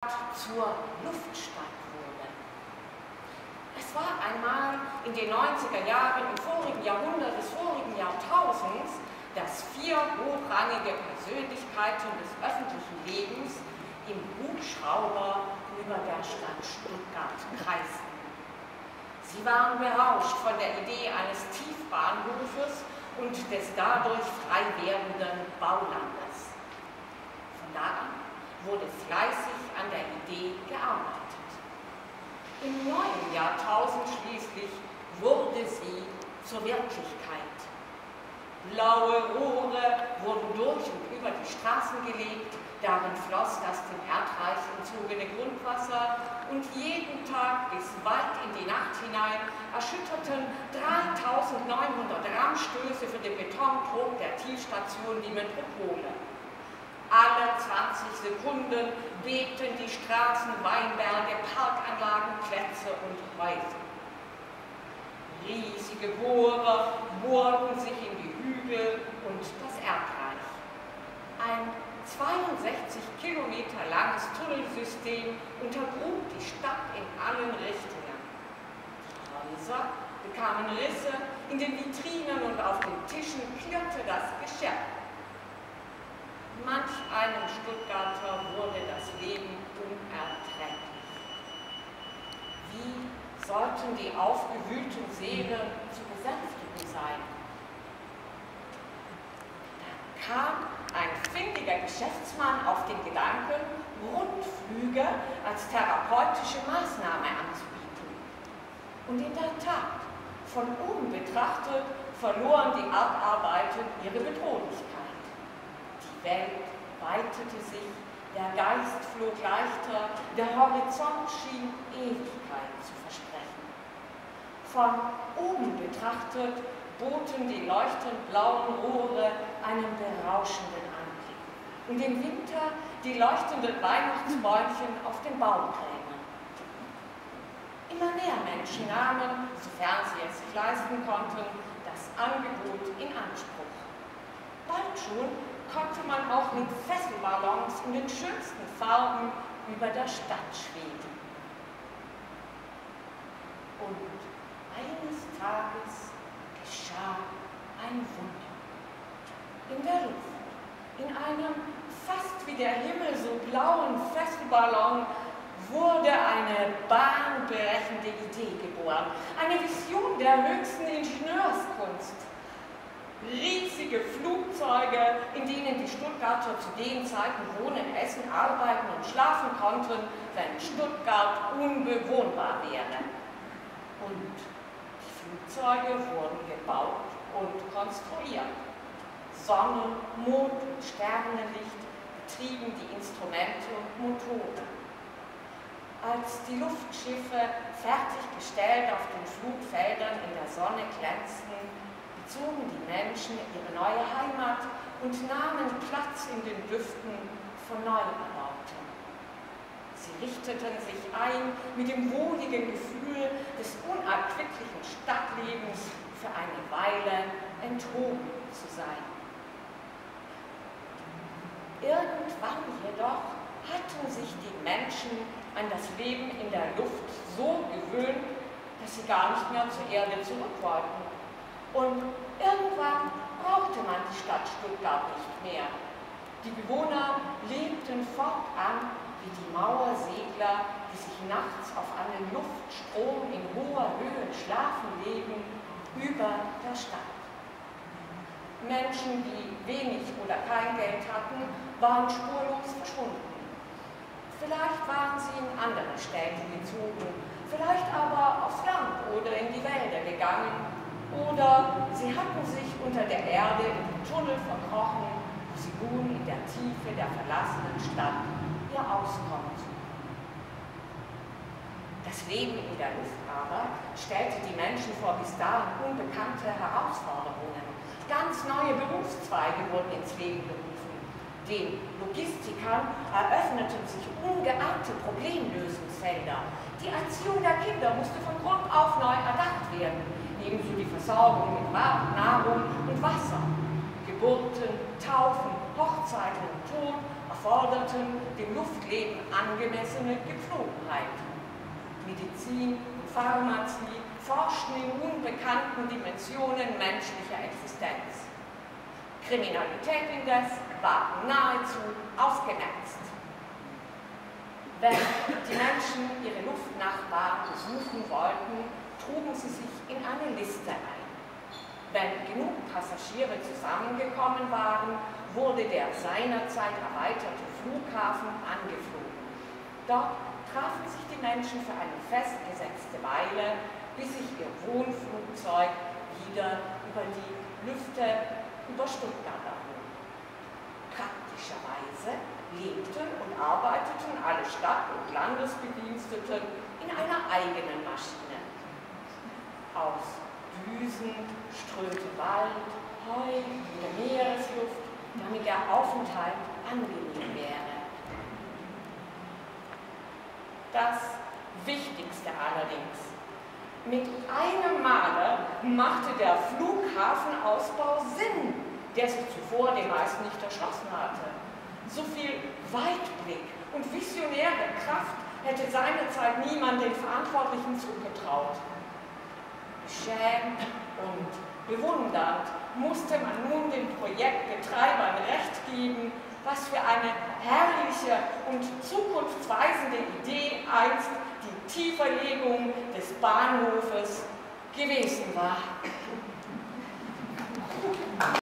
zur Luftstadt wurde. Es war einmal in den 90er Jahren im vorigen Jahrhundert des vorigen Jahrtausends, dass 4 hochrangige Persönlichkeiten des öffentlichen Lebens im Hubschrauber über der Stadt Stuttgart kreisten. Sie waren berauscht von der Idee eines Tiefbahnhofes und des dadurch frei werdenden Baulandes. Von da an wurde fleißig an der Idee gearbeitet. Im neuen Jahrtausend schließlich wurde sie zur Wirklichkeit. Blaue Rohre wurden durch und über die Straßen gelegt, darin floss das dem Erdreich entzogene Grundwasser und jeden Tag bis weit in die Nacht hinein erschütterten 3900 Rammstöße für den Betonturm der Tiefstation die Metropole. Alle 20 Sekunden bebten die Straßen, Weinberge, Parkanlagen, Plätze und Häuser. Riesige Bohrer bohrten sich in die Hügel und das Erdreich. Ein 62 Kilometer langes Tunnelsystem untergrub die Stadt in allen Richtungen. Die Häuser bekamen Risse, in den Vitrinen und auf den Tischen klirrte das Geschirr. Manch einem Stuttgarter wurde das Leben unerträglich. Wie sollten die aufgewühlten Seelen zu besänftigen sein? Da kam ein findiger Geschäftsmann auf den Gedanken, Rundflüge als therapeutische Maßnahme anzubieten. Und in der Tat, von oben betrachtet, verloren die Erdarbeiten ihre Bedrohlichkeit. Die Welt weitete sich, der Geist flog leichter, der Horizont schien Ewigkeit zu versprechen. Von oben betrachtet boten die leuchtend blauen Rohre einen berauschenden Anblick. Und im Winter die leuchtenden Weihnachtsbäumchen auf den Baumgräbern. Immer mehr Menschen nahmen, sofern sie es sich leisten konnten, das Angebot in Anspruch. Bald schon konnte man auch mit Fesselballons in den schönsten Farben über der Stadt schweben. Und eines Tages geschah ein Wunder. In der Luft, in einem fast wie der Himmel so blauen Fesselballon, wurde eine bahnbrechende Idee geboren, eine Vision der höchsten Ingenieurskunst. Riesige Flugzeuge, in denen die Stuttgarter zu den Zeiten wohnen, essen, arbeiten und schlafen konnten, wenn Stuttgart unbewohnbar wäre. Und die Flugzeuge wurden gebaut und konstruiert. Sonne, Mond und Sternenlicht betrieben die Instrumente und Motoren. Als die Luftschiffe fertiggestellt auf den Flugfeldern in der Sonne glänzten, zogen die Menschen ihre neue Heimat und nahmen Platz in den Düften von Neuerbauten. Sie richteten sich ein mit dem wohligen Gefühl des unerquicklichen Stadtlebens für eine Weile enthoben zu sein. Irgendwann jedoch hatten sich die Menschen an das Leben in der Luft so gewöhnt, dass sie gar nicht mehr zur Erde zurück wollten. Und irgendwann brauchte man die Stadt Stuttgart nicht mehr. Die Bewohner lebten fortan wie die Mauersegler, die sich nachts auf einem Luftstrom in hoher Höhe schlafen legen, über der Stadt. Menschen, die wenig oder kein Geld hatten, waren spurlos verschwunden. Vielleicht waren sie in andere Städte gezogen, vielleicht aber aufs Land oder in die Wälder gegangen, oder sie hatten sich unter der Erde in den Tunnel verkrochen, wo sie nun in der Tiefe der verlassenen Stadt ihr Auskommen suchten. Das Leben in der Luft aber stellte die Menschen vor bis dahin unbekannte Herausforderungen. Ganz neue Berufszweige wurden ins Leben gerufen. Den Logistikern eröffneten sich ungeahnte Problemlösungsfelder. Die Erziehung der Kinder musste von Grund auf neu erdacht werden. Ebenso die Versorgung mit Nahrung und Wasser. Geburten, Taufen, Hochzeiten und Tod auf erforderten dem Luftleben angemessene Gepflogenheit. Medizin und Pharmazie forschten in unbekannten Dimensionen menschlicher Existenz. Kriminalität indes war nahezu ausgemerzt. Wenn die Menschen ihre Luftnachbarn besuchen wollten, trugen sie sich in eine Liste ein. Wenn genug Passagiere zusammengekommen waren, wurde der seinerzeit erweiterte Flughafen angeflogen. Dort trafen sich die Menschen für eine festgesetzte Weile, bis sich ihr Wohnflugzeug wieder über die Lüfte über Stuttgart erhob. Praktischerweise lebten und arbeiteten alle Stadt- und Landesbediensteten in einer eigenen Maschine. Aus Düsen strömte Wald, Heu und Meeresluft, damit der Aufenthalt angenehm wäre. Das Wichtigste allerdings: Mit einem Male machte der Flughafenausbau Sinn, der sich zuvor den meisten nicht erschlossen hatte. So viel Weitblick und visionäre Kraft hätte seinerzeit niemand den Verantwortlichen zugetraut. Beschämt und bewundernd musste man nun den Projektbetreibern recht geben, was für eine herrliche und zukunftsweisende Idee einst die Tieferlegung des Bahnhofes gewesen war.